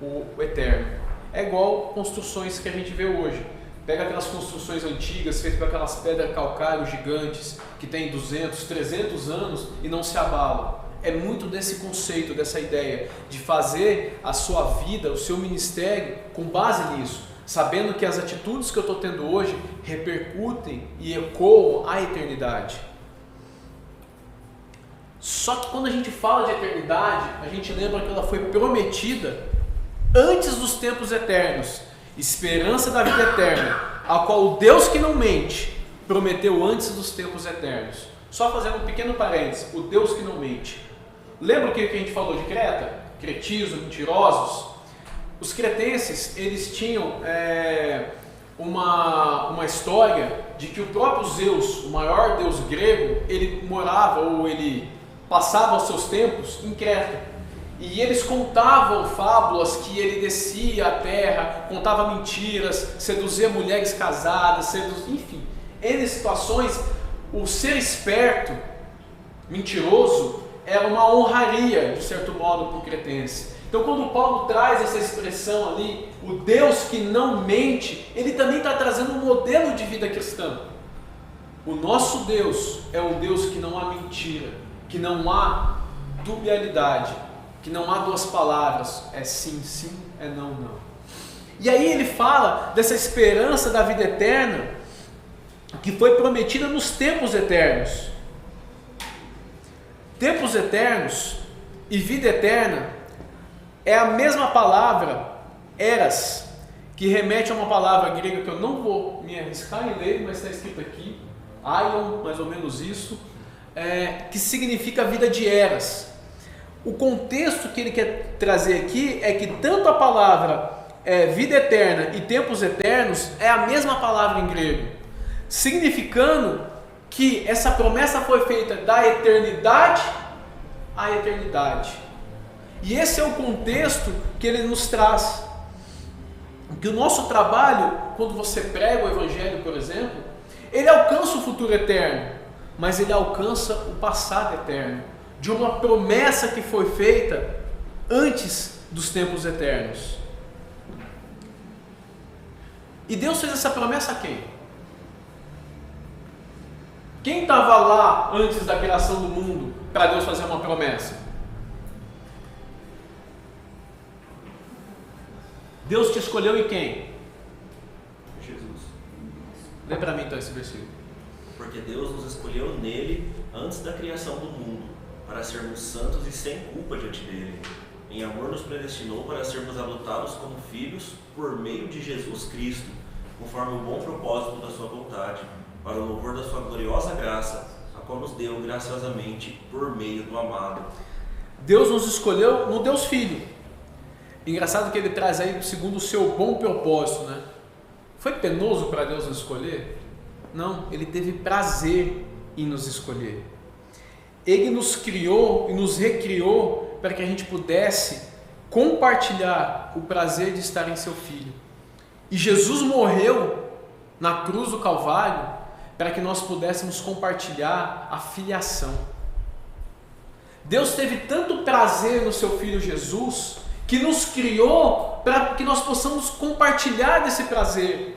o eterno. É igual construções que a gente vê hoje. Pega aquelas construções antigas, feitas com aquelas pedras calcário gigantes, que tem 200, 300 anos e não se abalam. É muito desse conceito, dessa ideia, de fazer a sua vida, o seu ministério, com base nisso, sabendo que as atitudes que eu estou tendo hoje repercutem e ecoam a eternidade. Só que quando a gente fala de eternidade, a gente lembra que ela foi prometida antes dos tempos eternos, esperança da vida eterna, a qual o Deus que não mente prometeu antes dos tempos eternos. Só fazendo um pequeno parênteses, o Deus que não mente. Lembra o que a gente falou de Creta? Cretizo, mentirosos. Os cretenses, eles tinham uma história de que o próprio Zeus, o maior deus grego, ele morava ou ele passava os seus tempos em Creta. E eles contavam fábulas que ele descia à terra, contava mentiras, seduzia mulheres casadas, enfim, em situações, o ser esperto, mentiroso, era uma honraria, de certo modo, para o cretense. Então, quando Paulo traz essa expressão ali, o Deus que não mente, ele também está trazendo um modelo de vida cristã. O nosso Deus é um Deus que não há mentira, que não há dubialidade, que não há duas palavras, é sim, sim, é não, não. E aí ele fala dessa esperança da vida eterna, que foi prometida nos tempos eternos. Tempos eternos e vida eterna é a mesma palavra, eras, que remete a uma palavra grega que eu não vou me arriscar em ler, mas está escrito aqui, aion, mais ou menos isso, que significa vida de eras. O contexto que ele quer trazer aqui é que tanto a palavra vida eterna e tempos eternos é a mesma palavra em grego, significando que essa promessa foi feita da eternidade à eternidade. E esse é o contexto que ele nos traz. Que o nosso trabalho, quando você prega o Evangelho, por exemplo, ele alcança o futuro eterno, mas ele alcança o passado eterno, de uma promessa que foi feita antes dos tempos eternos. E Deus fez essa promessa a quem? Quem estava lá antes da criação do mundo para Deus fazer uma promessa? Deus te escolheu em quem? Jesus. Lê para mim então esse versículo. Porque Deus nos escolheu nele antes da criação do mundo, para sermos santos e sem culpa diante dele. Em amor nos predestinou para sermos adotados como filhos por meio de Jesus Cristo, conforme o bom propósito da sua vontade, para o louvor da sua gloriosa graça, a qual nos deu graciosamente por meio do amado. Deus nos escolheu no Deus Filho. Engraçado que ele traz aí segundo o seu bom propósito, né? Foi penoso para Deus nos escolher? Não, ele teve prazer em nos escolher. Ele nos criou e nos recriou para que a gente pudesse compartilhar o prazer de estar em seu Filho. E Jesus morreu na cruz do Calvário para que nós pudéssemos compartilhar a filiação. Deus teve tanto prazer no seu Filho Jesus que nos criou para que nós possamos compartilhar desse prazer.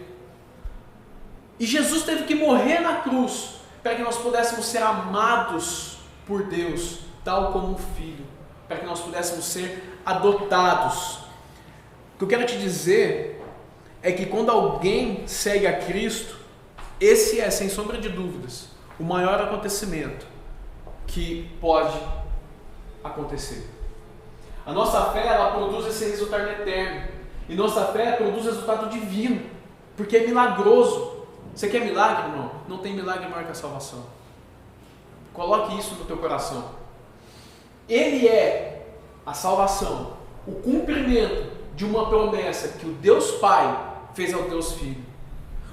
E Jesus teve que morrer na cruz para que nós pudéssemos ser amados por Deus, tal como um filho, para que nós pudéssemos ser adotados. O que eu quero te dizer é que quando alguém segue a Cristo, esse é, sem sombra de dúvidas, o maior acontecimento que pode acontecer. A nossa fé, ela produz esse resultado eterno. E nossa fé produz resultado divino, porque é milagroso. Você quer milagre, irmão? Não tem milagre maior que a salvação. Coloque isso no teu coração. Ele é a salvação, o cumprimento de uma promessa que o Deus Pai fez ao Deus Filho.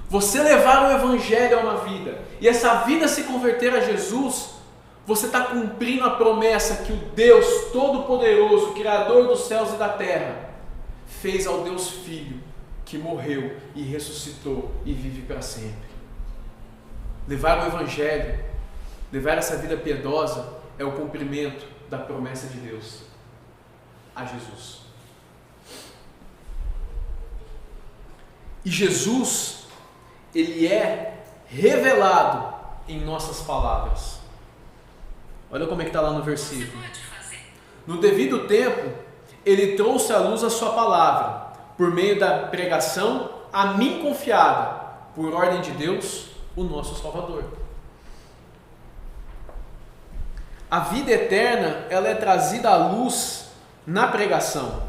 Você levar o Evangelho a uma vida, e essa vida se converter a Jesus, você está cumprindo a promessa que o Deus Todo-Poderoso, Criador dos céus e da terra, fez ao Deus Filho, que morreu e ressuscitou e vive para sempre. Levar o Evangelho, levar essa vida piedosa, é o cumprimento da promessa de Deus a Jesus. E Jesus, ele é revelado em nossas palavras. Olha como é que está lá no versículo. No devido tempo, ele trouxe à luz a sua palavra, por meio da pregação a mim confiada, por ordem de Deus, o nosso Salvador. A vida eterna, ela é trazida à luz na pregação.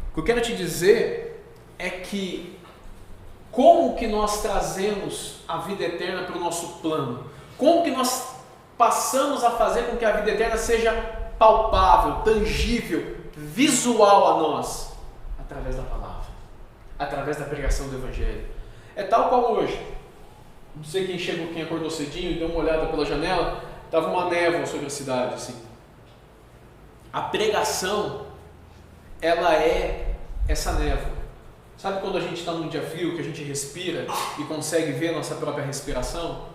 O que eu quero te dizer é que como que nós trazemos a vida eterna para o nosso plano? Como que nós passamos a fazer com que a vida eterna seja palpável, tangível, visual a nós? Através da palavra, através da pregação do Evangelho. É tal qual hoje. Não sei quem chegou, quem acordou cedinho e deu uma olhada pela janela, estava uma névoa sobre a cidade, assim. A pregação, ela é essa névoa. Sabe quando a gente está num dia frio, que a gente respira e consegue ver a nossa própria respiração?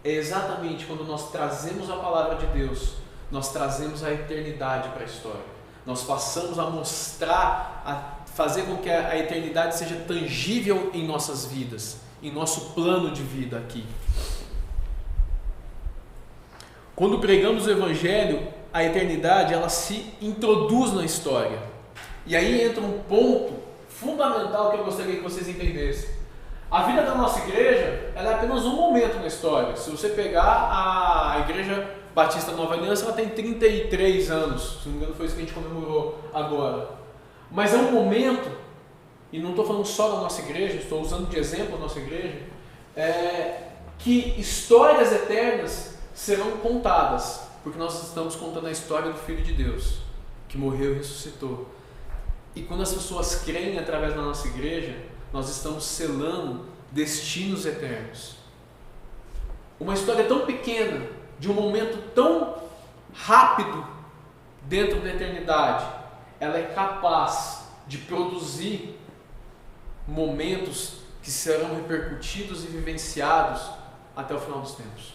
É exatamente quando nós trazemos a palavra de Deus, nós trazemos a eternidade para a história. Nós passamos a mostrar, a fazer com que a eternidade seja tangível em nossas vidas, em nosso plano de vida aqui. Quando pregamos o Evangelho, a eternidade ela se introduz na história. E aí entra um ponto fundamental que eu gostaria que vocês entendessem. A vida da nossa igreja ela é apenas um momento na história. Se você pegar a igreja Batista Nova Aliança, ela tem 33 anos, se não me engano foi isso que a gente comemorou agora. Mas é um momento, e não estou falando só da nossa igreja, estou usando de exemplo a nossa igreja, que histórias eternas serão contadas, porque nós estamos contando a história do Filho de Deus, que morreu e ressuscitou. E quando as pessoas creem através da nossa igreja, nós estamos selando destinos eternos. Uma história tão pequena, de um momento tão rápido dentro da eternidade, ela é capaz de produzir momentos que serão repercutidos e vivenciados até o final dos tempos.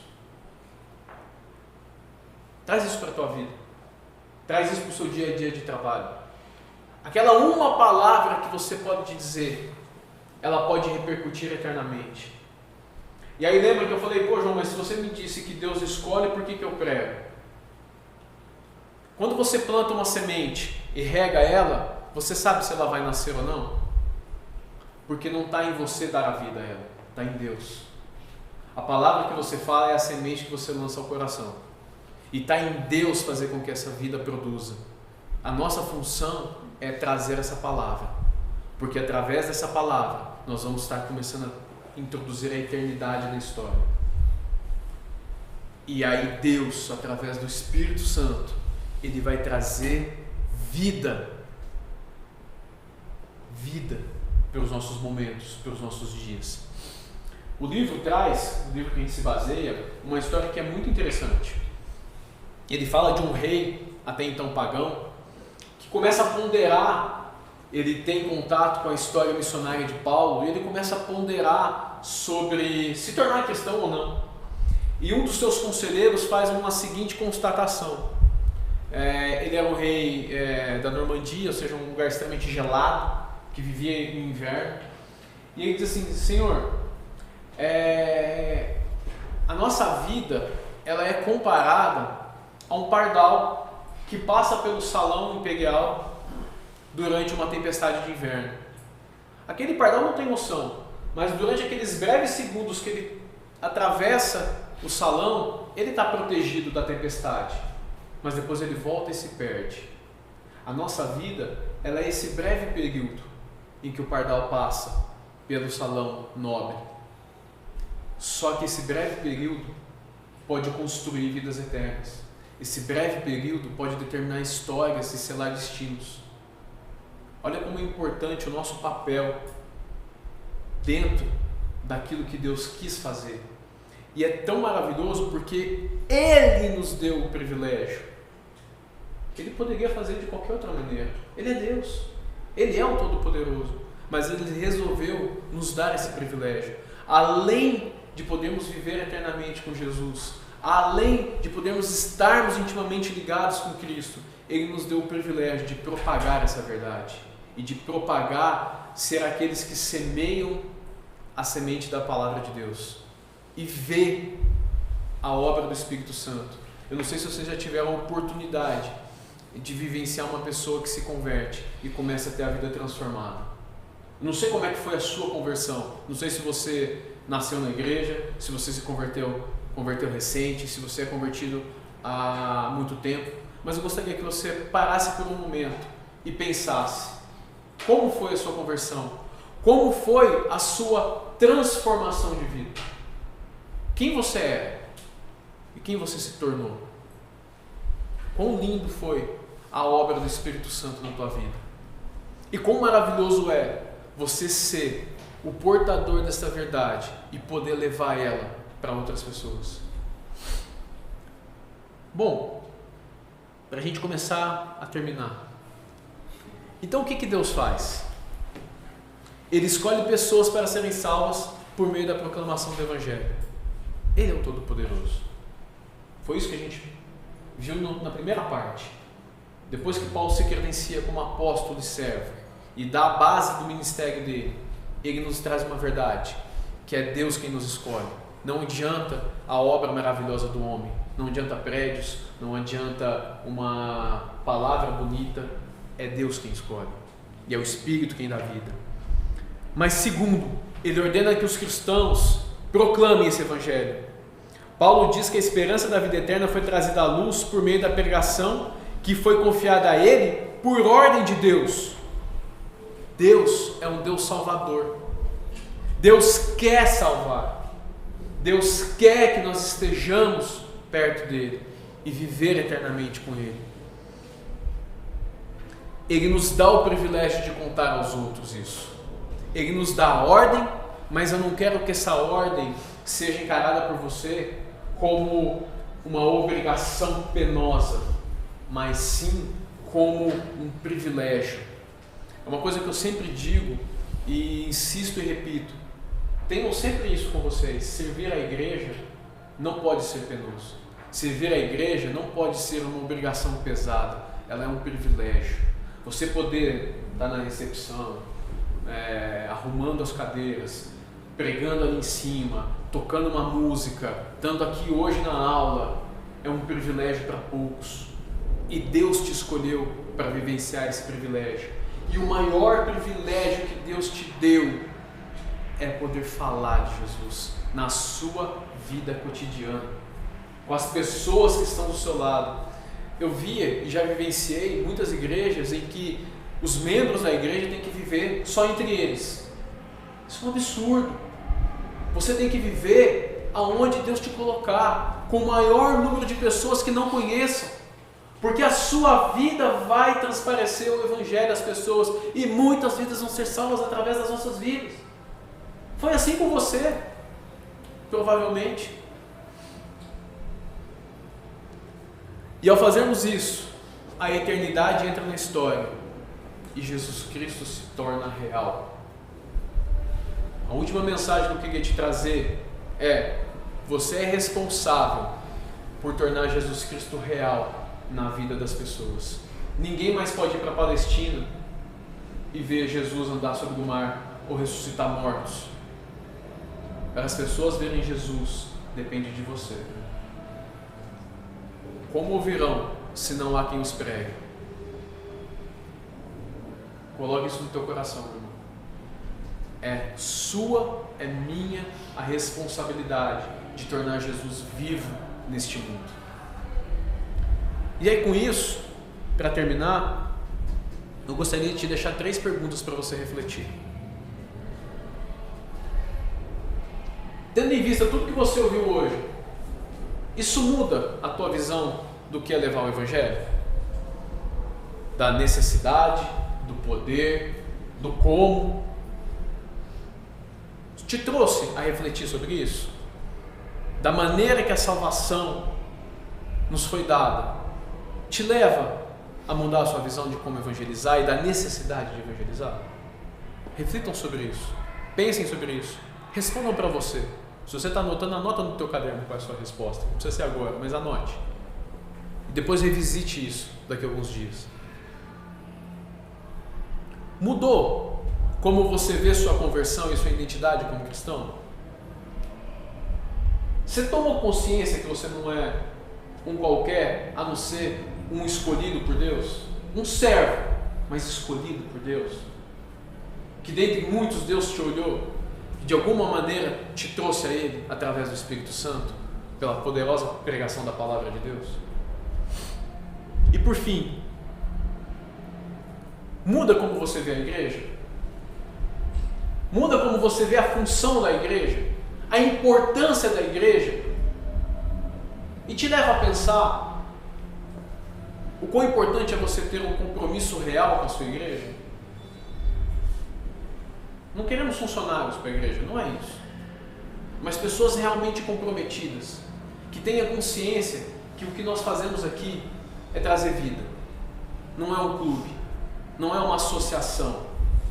Traz isso para a tua vida. Traz isso para o seu dia a dia de trabalho. Aquela uma palavra que você pode te dizer, ela pode repercutir eternamente. E aí lembra que eu falei, pô João, mas se você me disse que Deus escolhe, por que eu prego? Quando você planta uma semente e rega ela, você sabe se ela vai nascer ou não? Porque não está em você dar a vida a ela, está em Deus. A palavra que você fala é a semente que você lança ao coração. E está em Deus fazer com que essa vida produza. A nossa função é trazer essa palavra. Porque através dessa palavra, nós vamos estar começando a introduzir a eternidade na história. E aí Deus, através do Espírito Santo, Ele vai trazer vida pelos nossos momentos, pelos nossos dias. O livro traz, o livro que a gente se baseia, uma história que é muito interessante. Ele fala de um rei, até então pagão, que começa a ponderar, ele tem contato com a história missionária de Paulo, e ele começa a ponderar sobre se tornar cristão ou não. E um dos seus conselheiros faz uma seguinte constatação. Ele era um rei da Normandia, ou seja, um lugar extremamente gelado, que vivia no inverno. E ele diz assim, Senhor, a nossa vida ela é comparada a um pardal que passa pelo salão imperial durante uma tempestade de inverno. Aquele pardal não tem noção, mas durante aqueles breves segundos que ele atravessa o salão, ele está protegido da tempestade, mas depois ele volta e se perde. A nossa vida, ela é esse breve período em que o pardal passa pelo salão nobre. Só que esse breve período pode construir vidas eternas. Esse breve período pode determinar histórias e selar destinos. Olha como é importante o nosso papel dentro daquilo que Deus quis fazer. E é tão maravilhoso porque Ele nos deu o privilégio. Ele poderia fazer de qualquer outra maneira. Ele é Deus. Ele é o Todo-Poderoso. Mas Ele resolveu nos dar esse privilégio. Além de podermos viver eternamente com Jesus, além de podermos estarmos intimamente ligados com Cristo, Ele nos deu o privilégio de propagar essa verdade. E de propagar, ser aqueles que semeiam a semente da palavra de Deus. E ver a obra do Espírito Santo. Eu não sei se vocês já tiveram a oportunidade de vivenciar uma pessoa que se converte e começa a ter a vida transformada. Não sei como é que foi a sua conversão. Não sei se você nasceu na igreja, se você se converteu recente, se você é convertido há muito tempo. Mas eu gostaria que você parasse por um momento e pensasse: como foi a sua conversão? Como foi a sua transformação de vida? Quem você é e quem você se tornou? Quão lindo foi a obra do Espírito Santo na tua vida? E quão maravilhoso é você ser o portador dessa verdade e poder levar ela para outras pessoas. Bom, para a gente começar a terminar. Então o que Deus faz? Ele escolhe pessoas para serem salvas por meio da proclamação do Evangelho. Ele é o Todo-Poderoso. Foi isso que a gente viu na primeira parte. Depois que Paulo se credencia como apóstolo e servo e dá a base do ministério dele, ele nos traz uma verdade, que é Deus quem nos escolhe. Não adianta a obra maravilhosa do homem, não adianta prédios, não adianta uma palavra bonita, é Deus quem escolhe. E é o Espírito quem dá vida. Mas segundo, ele ordena que os cristãos proclamem esse Evangelho. Paulo diz que a esperança da vida eterna foi trazida à luz por meio da pregação que foi confiada a ele por ordem de Deus. Deus é um Deus salvador. Deus quer salvar. Deus quer que nós estejamos perto dele e viver eternamente com ele. Ele nos dá o privilégio de contar aos outros isso. Ele nos dá a ordem, mas eu não quero que essa ordem seja encarada por você como uma obrigação penosa, mas sim como um privilégio. É uma coisa que eu sempre digo e insisto e repito: tenham sempre isso com vocês. Servir a igreja não pode ser penoso. Servir a igreja não pode ser uma obrigação pesada. Ela é um privilégio. Você poder estar na recepção, arrumando as cadeiras, pregando ali em cima, tocando uma música, estando aqui hoje na aula, é um privilégio para poucos. E Deus te escolheu para vivenciar esse privilégio. E o maior privilégio que Deus te deu é poder falar de Jesus na sua vida cotidiana, com as pessoas que estão do seu lado. Eu via e já vivenciei muitas igrejas em que os membros da igreja têm que viver só entre eles. Isso é um absurdo. Você tem que viver aonde Deus te colocar, com o maior número de pessoas que não conheçam, porque a sua vida vai transparecer o Evangelho às pessoas e muitas vidas vão ser salvas através das nossas vidas. Foi assim com você, provavelmente. E ao fazermos isso, a eternidade entra na história e Jesus Cristo se torna real. A última mensagem que eu queria te trazer é: você é responsável por tornar Jesus Cristo real na vida das pessoas. Ninguém mais pode ir para a Palestina e ver Jesus andar sobre o mar ou ressuscitar mortos. Para as pessoas verem Jesus, depende de você. Como ouvirão se não há quem os pregue? Coloque isso no teu coração, meu irmão. É sua, é minha a responsabilidade de tornar Jesus vivo neste mundo. E aí, com isso, para terminar, eu gostaria de te deixar 3 perguntas para você refletir. Tendo em vista tudo que você ouviu hoje, isso muda a tua visão do que é levar o Evangelho? Da necessidade, do poder, do como? Te trouxe a refletir sobre isso? Da maneira que a salvação nos foi dada, te leva a mudar a sua visão de como evangelizar e da necessidade de evangelizar? Reflitam sobre isso, pensem sobre isso, respondam para você. Se você está anotando, anota no teu caderno qual é a sua resposta. Não precisa ser agora, mas anote. E depois revisite isso daqui a alguns dias. Mudou como você vê sua conversão e sua identidade como cristão? Você tomou consciência que você não é um qualquer, a não ser um escolhido por Deus? Um servo, mas escolhido por Deus? Que dentre muitos Deus te olhou, que de alguma maneira te trouxe a Ele através do Espírito Santo, pela poderosa pregação da Palavra de Deus? E por fim, muda como você vê a igreja? Muda como você vê a função da igreja? A importância da igreja? E te leva a pensar o quão importante é você ter um compromisso real com a sua igreja? Não queremos funcionários para a igreja, não é isso. Mas pessoas realmente comprometidas, que tenham consciência que o que nós fazemos aqui é trazer vida. Não é um clube, não é uma associação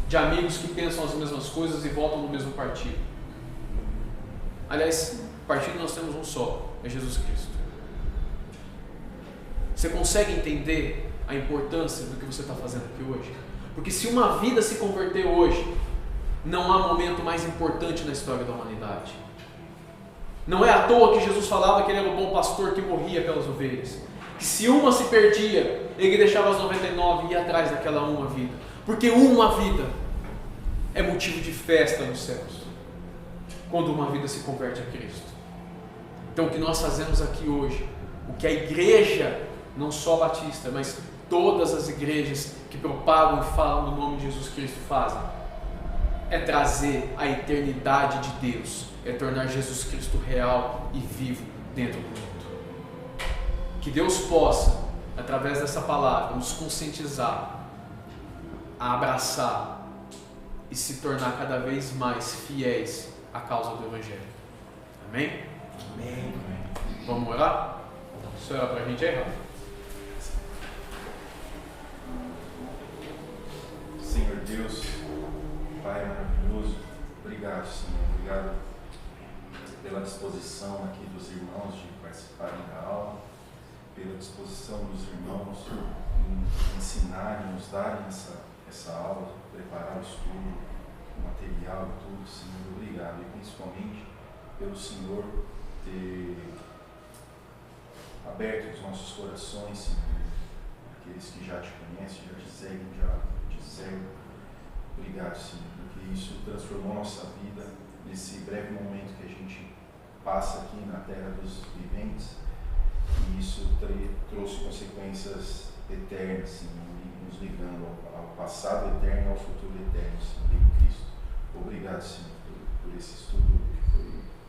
de amigos que pensam as mesmas coisas e votam no mesmo partido. Aliás, partido nós temos um só, é Jesus Cristo. Você consegue entender a importância do que você está fazendo aqui hoje? Porque se uma vida se converter hoje, não há momento mais importante na história da humanidade. Não é à toa que Jesus falava que ele era o bom pastor que morria pelas ovelhas. Que se uma se perdia, ele deixava as 99 e ia atrás daquela uma vida. Porque uma vida é motivo de festa nos céus, quando uma vida se converte a Cristo. Então o que nós fazemos aqui hoje, o que a igreja, não só batista, mas todas as igrejas que propagam e falam do nome de Jesus Cristo fazem, é trazer a eternidade de Deus, é tornar Jesus Cristo real e vivo dentro do mundo. Que Deus possa, através dessa palavra, nos conscientizar a abraçar e se tornar cada vez mais fiéis à causa do Evangelho. Amém? Amém. Vamos orar? Deixa eu orar para a gente aí, Rafa. Senhor Deus, Pai maravilhoso, obrigado, Senhor, obrigado pela disposição aqui dos irmãos de participarem da aula, pela disposição dos irmãos em ensinarem, nos darem essa aula, preparar o estudo, o material e tudo, Senhor, obrigado. E principalmente pelo Senhor ter aberto os nossos corações, Senhor, aqueles que já te conhecem, já te seguem, já te servem. Obrigado, Senhor, porque isso transformou nossa vida nesse breve momento que a gente passa aqui na terra dos viventes, e isso trouxe consequências eternas, Senhor, nos ligando ao passado eterno e ao futuro eterno, Senhor, em Cristo. Obrigado, Senhor, por esse estudo que foi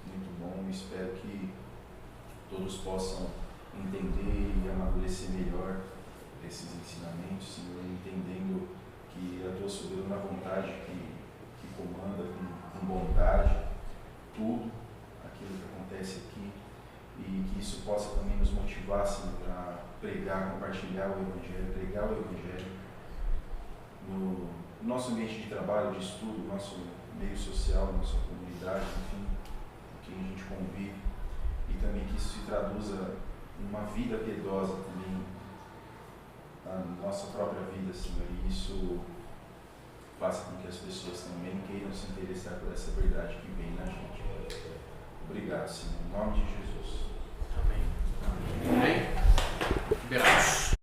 muito bom, e espero que todos possam entender e amadurecer melhor esses ensinamentos, Senhor, entendendo que a tua soberana vontade que comanda com bondade tudo aquilo que acontece aqui, e que isso possa também nos motivar, Senhor, para pregar, compartilhar o Evangelho, pregar o Evangelho no nosso ambiente de trabalho, de estudo, nosso meio social, nossa comunidade, enfim, que a gente convive, e também que isso se traduza numa vida piedosa também na nossa própria vida, Senhor, e isso faça com que as pessoas também queiram se interessar por essa verdade que vem na gente. Obrigado, Senhor, em nome de Jesus.